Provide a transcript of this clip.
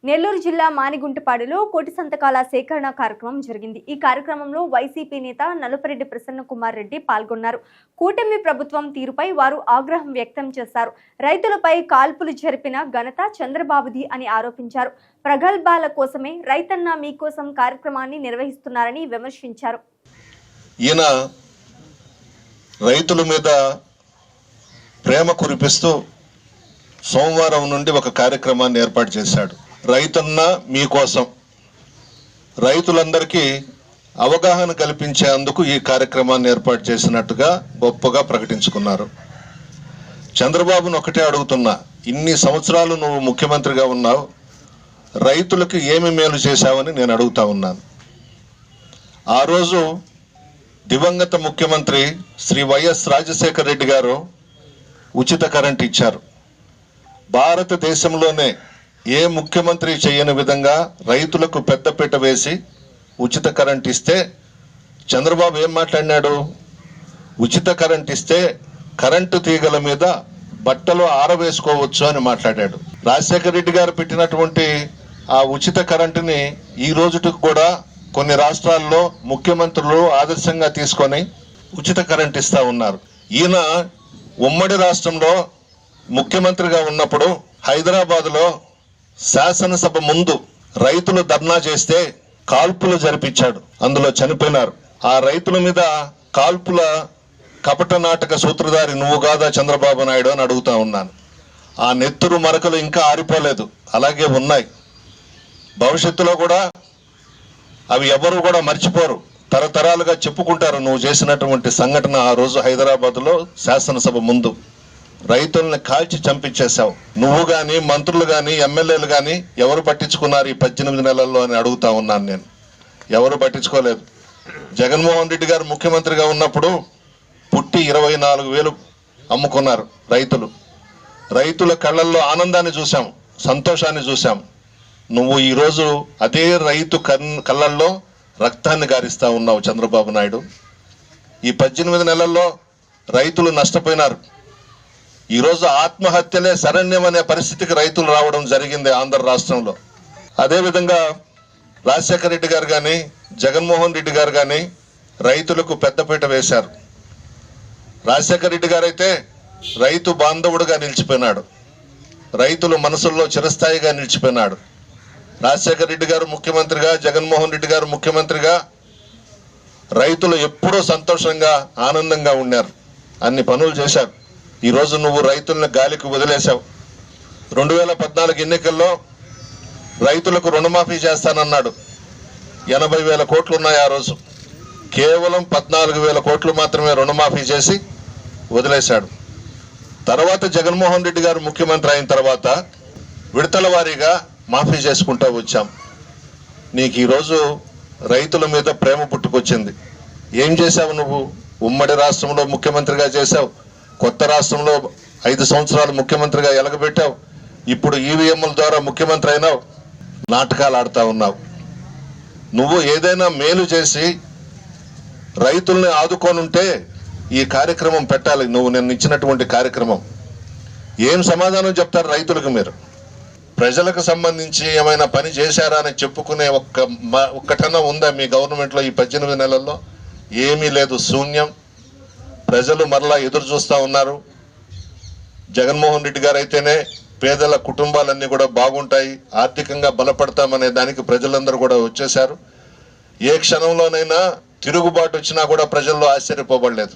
నెల్లూరు జిల్లా మానిగుంటపాడులో కోటి సంతకాల సేకరణ కార్యక్రమం జరిగింది. ఈ కార్యక్రమంలో వైసీపీ నేత నలుపరెడ్డి ప్రసన్న కుమార్ రెడ్డి పాల్గొన్నారు. కూటమి ప్రభుత్వం తీరుపై వారు ఆగ్రహం వ్యక్తం చేశారు. రైతులపై కాల్పులు జరిపిన ఘనత చంద్రబాబుది అని ఆరోపించారు. ప్రగల్భాల కోసమే రైతన్న మీకోసం కార్యక్రమాన్ని నిర్వహిస్తున్నారని విమర్శించారు. ఈయన రైతుల మీద ప్రేమ కురిపిస్తూ సోమవారం నుండి ఒక కార్యక్రమాన్ని ఏర్పాటు చేశాడు. రైతన్న మీకోసం, రైతులందరికీ అవగాహన కల్పించేందుకు ఈ కార్యక్రమాన్ని ఏర్పాటు చేసినట్టుగా గొప్పగా ప్రకటించుకున్నారు. చంద్రబాబును ఒకటే అడుగుతున్నా, ఇన్ని సంవత్సరాలు నువ్వు ముఖ్యమంత్రిగా ఉన్నావు, రైతులకు ఏమి మేలు చేశావని నేను అడుగుతా ఉన్నాను. ఆ రోజు దివంగత ముఖ్యమంత్రి శ్రీ వైఎస్ రాజశేఖర రెడ్డి గారు ఉచిత కరెంట్ ఇచ్చారు. భారతదేశంలోనే ఏ ముఖ్యమంత్రి చేయని విధంగా రైతులకు పెద్దపీట వేసి ఉచిత కరెంట్ ఇస్తే చంద్రబాబు ఏం మాట్లాడినాడు? ఉచిత కరెంట్ ఇస్తే కరెంటు తీగల మీద బట్టలు ఆరవేసుకోవచ్చు అని మాట్లాడాడు. రాజశేఖర రెడ్డి గారు పెట్టినటువంటి ఆ ఉచిత కరెంటుని ఈ రోజుకి కూడా కొన్ని రాష్ట్రాల్లో ముఖ్యమంత్రులు ఆదర్శంగా తీసుకొని ఉచిత కరెంట్ ఇస్తా ఉన్నారు. ఈయన ఉమ్మడి రాష్ట్రంలో ముఖ్యమంత్రిగా ఉన్నప్పుడు హైదరాబాద్లో శాసనసభ ముందు రైతులు ధర్నా చేస్తే కాల్పులు జరిపించాడు. అందులో చనిపోయినారు. ఆ రైతుల మీద కాల్పుల కపట నాటక సూత్రధారి నువ్వు కాదా చంద్రబాబు నాయుడు అని అడుగుతా ఉన్నాను. ఆ నెత్తురు మరకలు ఇంకా ఆరిపోలేదు, అలాగే ఉన్నాయి. భవిష్యత్తులో కూడా అవి ఎవరు కూడా మర్చిపోరు, తరతరాలుగా చెప్పుకుంటారు నువ్వు చేసినటువంటి సంఘటన. ఆ రోజు హైదరాబాద్లో శాసనసభ ముందు రైతుల్ని కాల్చి చంపించేశావు. నువ్వు కానీ, మంత్రులు కానీ, ఎమ్మెల్యేలు కానీ ఎవరు పట్టించుకున్నారు ఈ 18 నెలల్లో అని అడుగుతా ఉన్నాను నేను. ఎవరు పట్టించుకోలేదు. జగన్మోహన్ రెడ్డి గారు ముఖ్యమంత్రిగా ఉన్నప్పుడు పుట్టి 24,000 అమ్ముకున్నారు రైతులు. రైతుల కళ్ళల్లో ఆనందాన్ని చూసాం, సంతోషాన్ని చూసాం. నువ్వు ఈరోజు అదే రైతు కళ్ళల్లో రక్తాన్ని గారిస్తా ఉన్నావు చంద్రబాబు నాయుడు. ఈ 18 నెలల్లో రైతులు నష్టపోయినారు. ఈరోజు ఆత్మహత్యలే శరణ్యం అనే పరిస్థితికి రైతులు రావడం జరిగింది ఆంధ్ర రాష్ట్రంలో. అదేవిధంగా రాజశేఖర రెడ్డి గారు కానీ, జగన్మోహన్ రెడ్డి గారు కానీ రైతులకు పెద్దపీట వేశారు. రాజశేఖర రెడ్డి గారు అయితే రైతు బాంధవుడుగా నిలిచిపోయినాడు, రైతుల మనసుల్లో చిరస్థాయిగా నిలిచిపోయినాడు. రాజశేఖర రెడ్డి గారు ముఖ్యమంత్రిగా, జగన్మోహన్ రెడ్డి గారు ముఖ్యమంత్రిగా రైతులు ఎప్పుడూ సంతోషంగా, ఆనందంగా ఉన్నారు. అన్ని పనులు చేశారు. ఈరోజు నువ్వు రైతులను గాలికి వదిలేశావు. 2014 ఎన్నికల్లో రైతులకు రుణమాఫీ చేస్తానన్నాడు. 80,000 కోట్లు ఉన్నాయి ఆ రోజు. కేవలం 14,000 కోట్లు మాత్రమే రుణమాఫీ చేసి వదిలేశాడు. తర్వాత జగన్మోహన్ రెడ్డి గారు ముఖ్యమంత్రి అయిన తర్వాత విడతల వారీగా మాఫీ చేసుకుంటూ వచ్చాం. నీకు ఈరోజు రైతుల మీద ప్రేమ పుట్టుకొచ్చింది. ఏం చేశావు నువ్వు? ఉమ్మడి రాష్ట్రంలో ముఖ్యమంత్రిగా చేశావు, కొత్త రాష్ట్రంలో 5 సంవత్సరాలు ముఖ్యమంత్రిగా ఎలగబెట్టావు, ఇప్పుడు ఈవీఎంల ద్వారా ముఖ్యమంత్రి అయినావు, నాటకాలు ఆడుతూ ఉన్నావు. నువ్వు ఏదైనా మేలు చేసి రైతుల్ని ఆదుకోనుంటే ఈ కార్యక్రమం పెట్టాలి. నువ్వు నేను ఇచ్చినటువంటి కార్యక్రమం ఏం సమాధానం చెప్తారు రైతులకు? మీరు ప్రజలకు సంబంధించి ఏమైనా పని చేశారా అని చెప్పుకునే ఒక్కటన్నా ఉందా మీ గవర్నమెంట్లో? ఈ 18 నెలల్లో ఏమీ లేదు, శూన్యం. ప్రజలు మరలా ఎదురు చూస్తూ ఉన్నారు. జగన్మోహన్ రెడ్డి గారు అయితేనే పేదల కుటుంబాలన్నీ కూడా బాగుంటాయి, ఆర్థికంగా బలపడతామనే దానికి ప్రజలందరూ కూడా వచ్చేశారు. ఏ క్షణంలోనైనా తిరుగుబాటు వచ్చినా కూడా ప్రజల్లో ఆశ్చర్యపోబడలేదు.